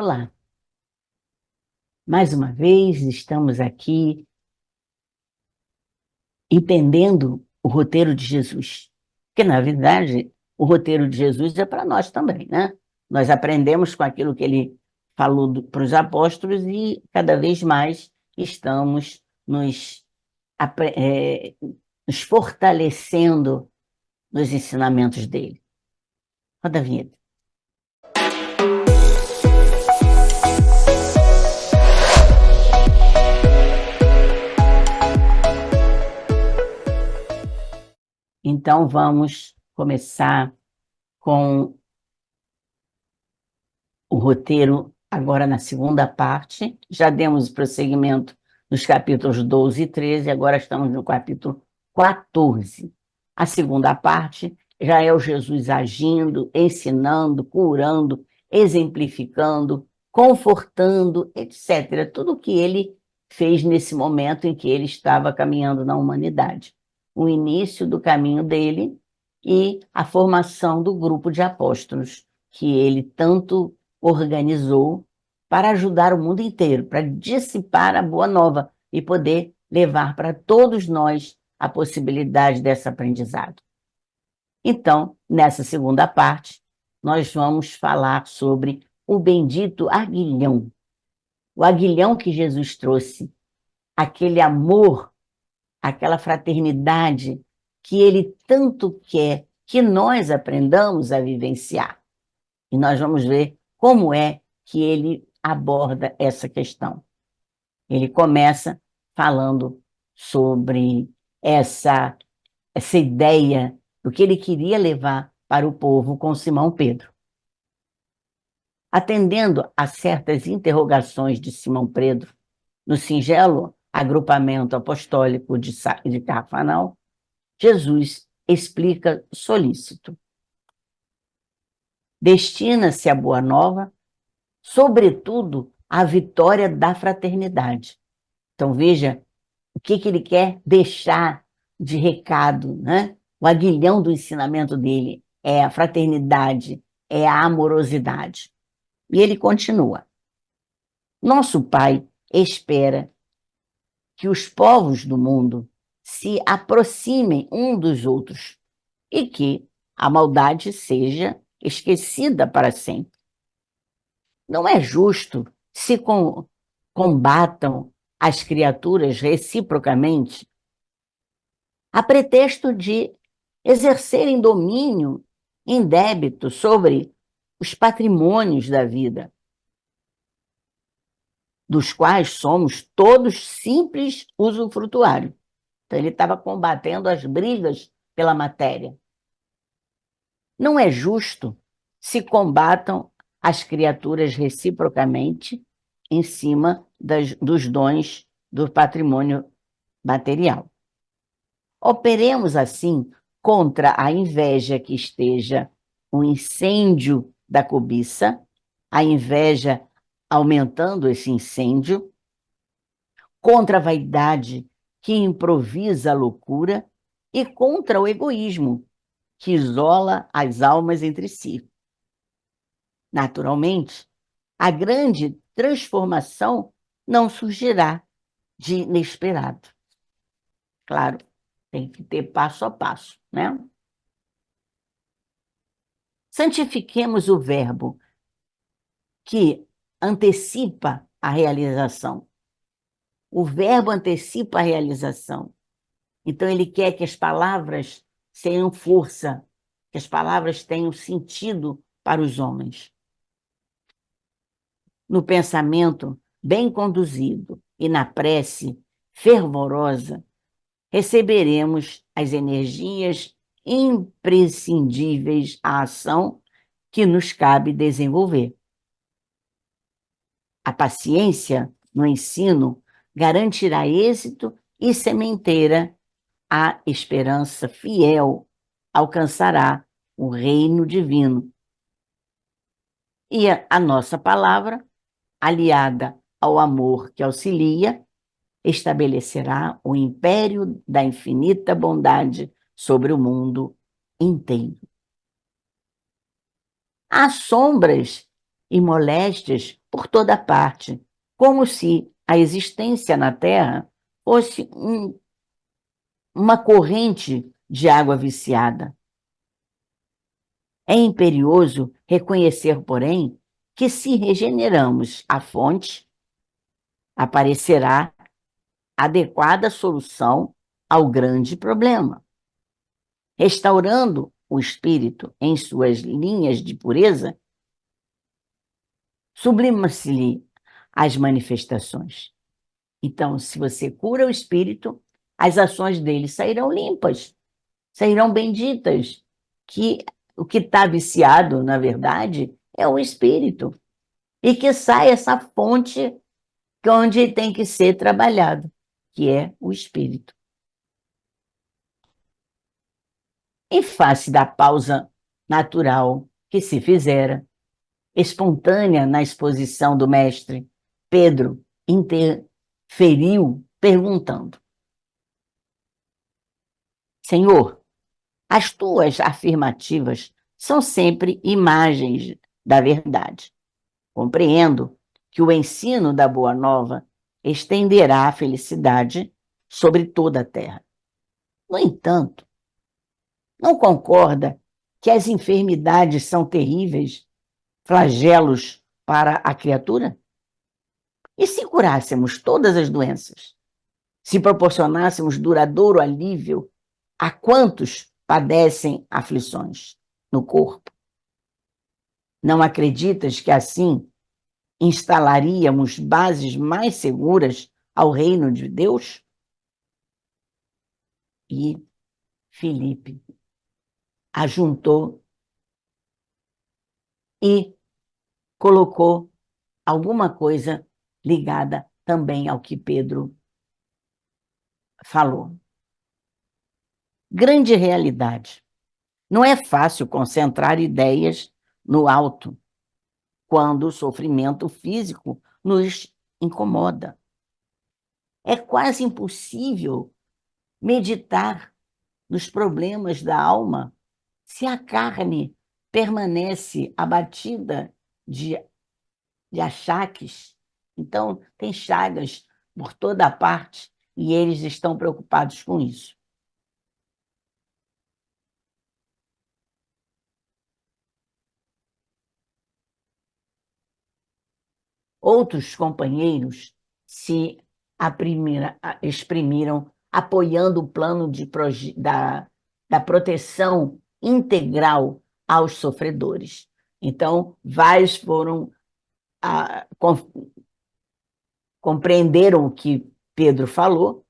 Olá, mais uma vez estamos aqui entendendo o roteiro de Jesus. Porque, na verdade, o roteiro de Jesus é para nós também, né? Nós aprendemos com aquilo que ele falou para os apóstolos e cada vez mais estamos nos fortalecendo nos ensinamentos dele. Roda a vinheta. Então, vamos começar com o roteiro agora na segunda parte. Já demos prosseguimento nos capítulos 12 e 13, agora estamos no capítulo 14. A segunda parte já é o Jesus agindo, ensinando, curando, exemplificando, confortando, etc. Tudo o que ele fez nesse momento em que ele estava caminhando na humanidade. O início do caminho dele e a formação do grupo de apóstolos, que ele tanto organizou para ajudar o mundo inteiro, para dissipar a boa nova e poder levar para todos nós a possibilidade desse aprendizado. Então, nessa segunda parte, nós vamos falar sobre o bendito aguilhão. O aguilhão que Jesus trouxe, aquele amor, aquela fraternidade que ele tanto quer que nós aprendamos a vivenciar. E nós vamos ver como é que ele aborda essa questão. Ele começa falando sobre essa ideia do que ele queria levar para o povo com Simão Pedro. Atendendo a certas interrogações de Simão Pedro, no singelo agrupamento apostólico de Cafarnaum, Jesus explica solícito. Destina-se a boa nova, sobretudo, à vitória da fraternidade. Então, veja o que ele quer deixar de recado, né? O aguilhão do ensinamento dele é a fraternidade, é a amorosidade. E ele continua. Nosso Pai espera que os povos do mundo se aproximem um dos outros e que a maldade seja esquecida para sempre. Não é justo se combatam as criaturas reciprocamente a pretexto de exercerem domínio indébito sobre os patrimônios da vida, dos quais somos todos simples usufrutuários. Então, ele estava combatendo as brigas pela matéria. Não é justo se combatam as criaturas reciprocamente em cima dos dons do patrimônio material. Operemos assim contra a inveja que esteja o incêndio da cobiça, a inveja aumentando esse incêndio, contra a vaidade que improvisa a loucura e contra o egoísmo que isola as almas entre si. Naturalmente, a grande transformação não surgirá de inesperado. Claro, tem que ter passo a passo, né? Santifiquemos o verbo que antecipa a realização. O verbo antecipa a realização. Então, ele quer que as palavras tenham força, que as palavras tenham sentido para os homens. No pensamento bem conduzido e na prece fervorosa, receberemos as energias imprescindíveis à ação que nos cabe desenvolver. A paciência no ensino garantirá êxito e sementeira a esperança fiel alcançará o reino divino. E a nossa palavra, aliada ao amor que auxilia, estabelecerá o império da infinita bondade sobre o mundo inteiro. Há sombras e moléstias por toda parte, como se a existência na Terra fosse uma corrente de água viciada. É imperioso reconhecer, porém, que se regeneramos a fonte, aparecerá adequada solução ao grande problema. Restaurando o espírito em suas linhas de pureza, sublima-se-lhe as manifestações. Então, se você cura o espírito, as ações dele sairão limpas, sairão benditas, que o que está viciado, na verdade, é o espírito. E que sai essa fonte onde tem que ser trabalhado, que é o espírito. Em face da pausa natural que se fizera, espontânea na exposição do mestre, Pedro interferiu perguntando: Senhor, as tuas afirmativas são sempre imagens da verdade. Compreendo que o ensino da Boa Nova estenderá a felicidade sobre toda a terra. No entanto, não concorda que as enfermidades são terríveis flagelos para a criatura? E se curássemos todas as doenças? Se proporcionássemos duradouro alívio a quantos padecem aflições no corpo? Não acreditas que assim instalaríamos bases mais seguras ao reino de Deus? E Filipe ajuntou e colocou alguma coisa ligada também ao que Pedro falou. Grande realidade. Não é fácil concentrar ideias no alto quando o sofrimento físico nos incomoda. É quase impossível meditar nos problemas da alma se a carne permanece abatida de achaques. Então, tem chagas por toda a parte e eles estão preocupados com isso. Outros companheiros se exprimiram apoiando o plano da proteção integral aos sofredores. Então, vários foram compreenderam o que Pedro falou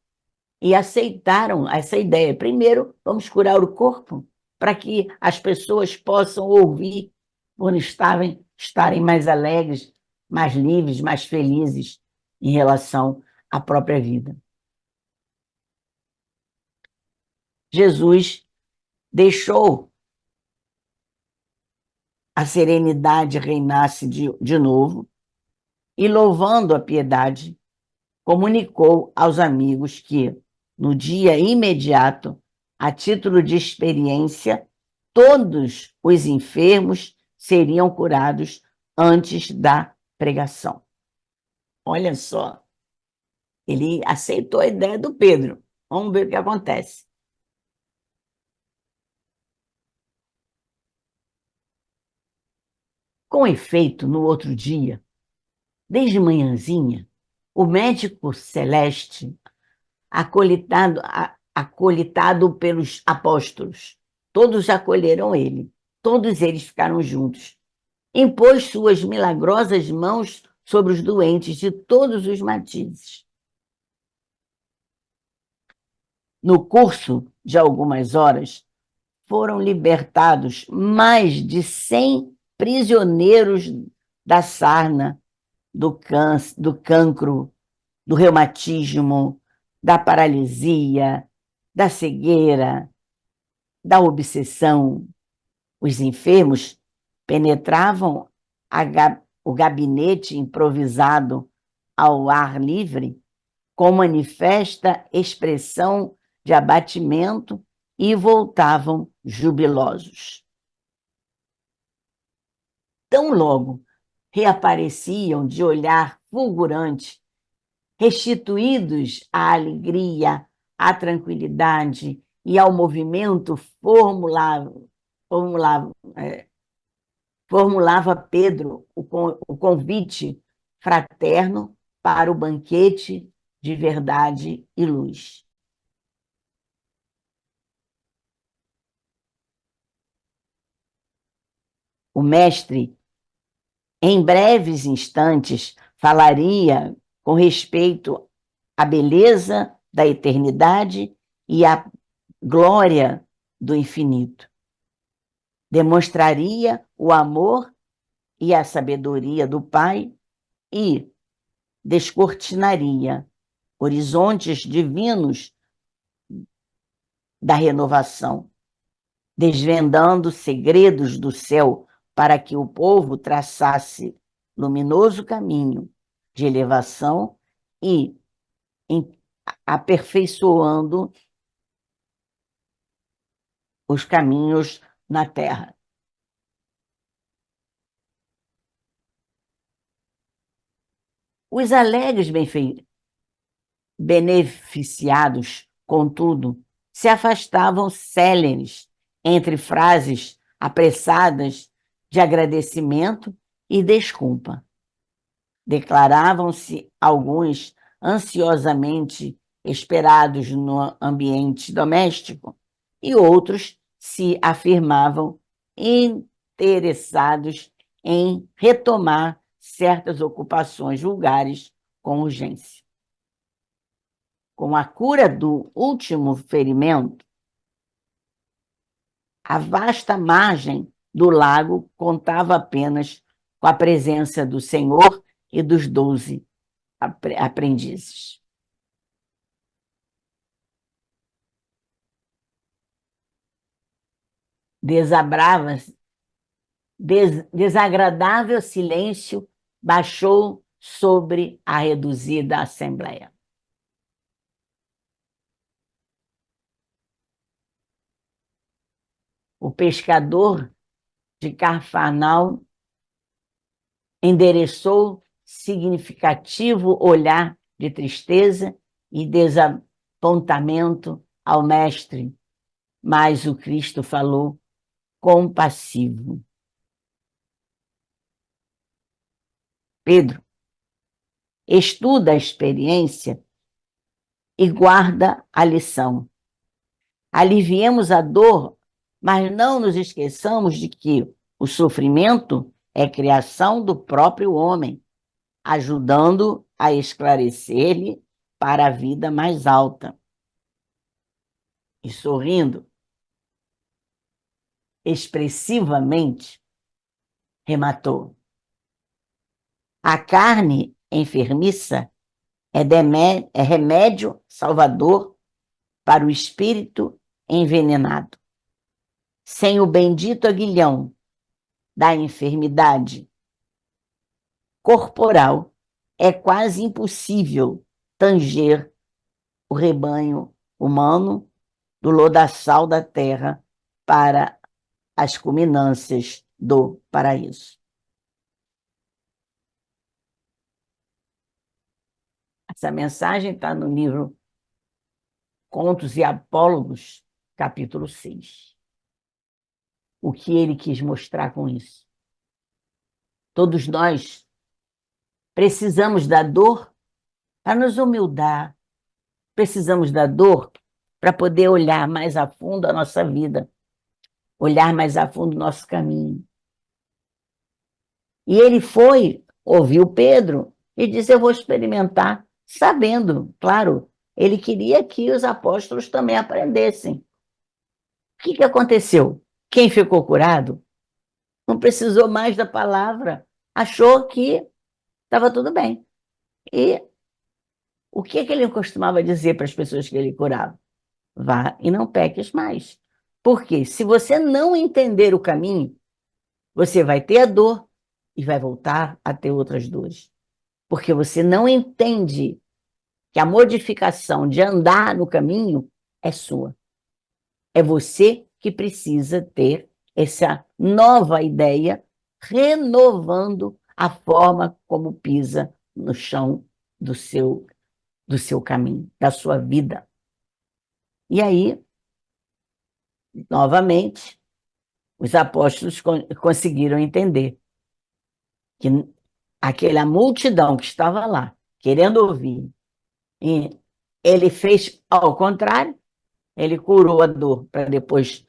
e aceitaram essa ideia. Primeiro, vamos curar o corpo, para que as pessoas possam ouvir por estarem mais alegres, mais livres, mais felizes em relação à própria vida. Jesus deixou a serenidade reinasse de novo e, louvando a piedade, comunicou aos amigos que, no dia imediato, a título de experiência, todos os enfermos seriam curados antes da pregação. Olha só, ele aceitou a ideia do Pedro. Vamos ver o que acontece. Com efeito, no outro dia, desde manhãzinha, o médico celeste, acolitado pelos apóstolos, todos acolheram ele, todos eles ficaram juntos. Impôs suas milagrosas mãos sobre os doentes de todos os matizes. No curso de algumas horas, foram libertados mais de 100 prisioneiros da sarna, do cancro, do reumatismo, da paralisia, da cegueira, da obsessão. Os enfermos penetravam o gabinete improvisado ao ar livre com manifesta expressão de abatimento e voltavam jubilosos. Tão logo reapareciam de olhar fulgurante, restituídos à alegria, à tranquilidade e ao movimento formulava, formulava Pedro o convite fraterno para o banquete de verdade e luz. O mestre, em breves instantes, falaria com respeito à beleza da eternidade e à glória do infinito. Demonstraria o amor e a sabedoria do Pai e descortinaria horizontes divinos da renovação, desvendando segredos do céu para que o povo traçasse luminoso caminho de elevação e aperfeiçoando os caminhos na terra. Os alegres beneficiados, contudo, se afastavam céleres entre frases apressadas de agradecimento e desculpa. Declaravam-se alguns ansiosamente esperados no ambiente doméstico e outros se afirmavam interessados em retomar certas ocupações vulgares com urgência. Com a cura do último ferimento, a vasta margem do lago contava apenas com a presença do Senhor e dos 12 aprendizes. Desagradável silêncio baixou sobre a reduzida assembleia. O pescador de Cafarnaum endereçou significativo olhar de tristeza e desapontamento ao mestre, mas o Cristo falou compassivo. Pedro, estuda a experiência e guarda a lição. Aliviemos a dor, mas não nos esqueçamos de que o sofrimento é criação do próprio homem, ajudando a esclarecer-lhe para a vida mais alta. E sorrindo expressivamente, rematou: a carne enfermiça é remédio salvador para o espírito envenenado. Sem o bendito aguilhão da enfermidade corporal, é quase impossível tanger o rebanho humano do lodaçal da terra para as culminâncias do paraíso. Essa mensagem está no livro Contos e Apólogos, capítulo 6. O que ele quis mostrar com isso? Todos nós precisamos da dor para nos humildar, precisamos da dor para poder olhar mais a fundo a nossa vida, olhar mais a fundo o nosso caminho. E ele foi, ouviu Pedro e disse: eu vou experimentar, sabendo, claro, ele queria que os apóstolos também aprendessem. O que aconteceu? Quem ficou curado não precisou mais da palavra, achou que estava tudo bem. E o que ele costumava dizer para as pessoas que ele curava? Vá e não peques mais. Porque se você não entender o caminho, você vai ter a dor e vai voltar a ter outras dores. Porque você não entende que a modificação de andar no caminho é sua. É você que precisa ter essa nova ideia, renovando a forma como pisa no chão do seu caminho, da sua vida. E aí, novamente, os apóstolos conseguiram entender que aquela multidão que estava lá, querendo ouvir, e ele fez ao contrário, ele curou a dor para depois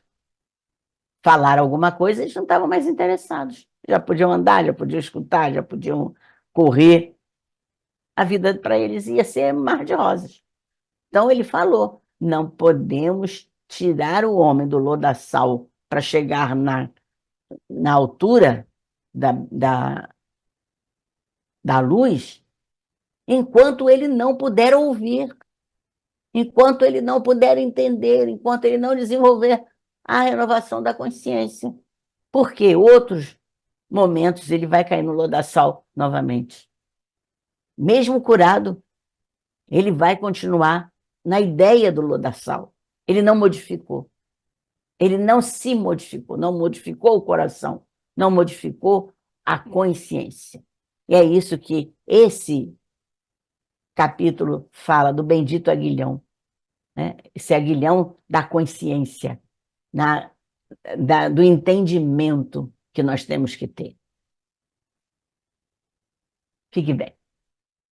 falar alguma coisa, eles não estavam mais interessados. Já podiam andar, já podiam escutar, já podiam correr. A vida para eles ia ser mar de rosas. Então ele falou: não podemos tirar o homem do lodaçal para chegar na altura da, da luz, enquanto ele não puder ouvir, enquanto ele não puder entender, enquanto ele não desenvolver a renovação da consciência. Porque outros momentos ele vai cair no lodaçal novamente. Mesmo curado, ele vai continuar na ideia do lodaçal. Ele não modificou. Ele não se modificou, não modificou o coração, não modificou a consciência. E é isso que esse capítulo fala do bendito aguilhão, né? Esse aguilhão da consciência, do entendimento que nós temos que ter. Fique bem.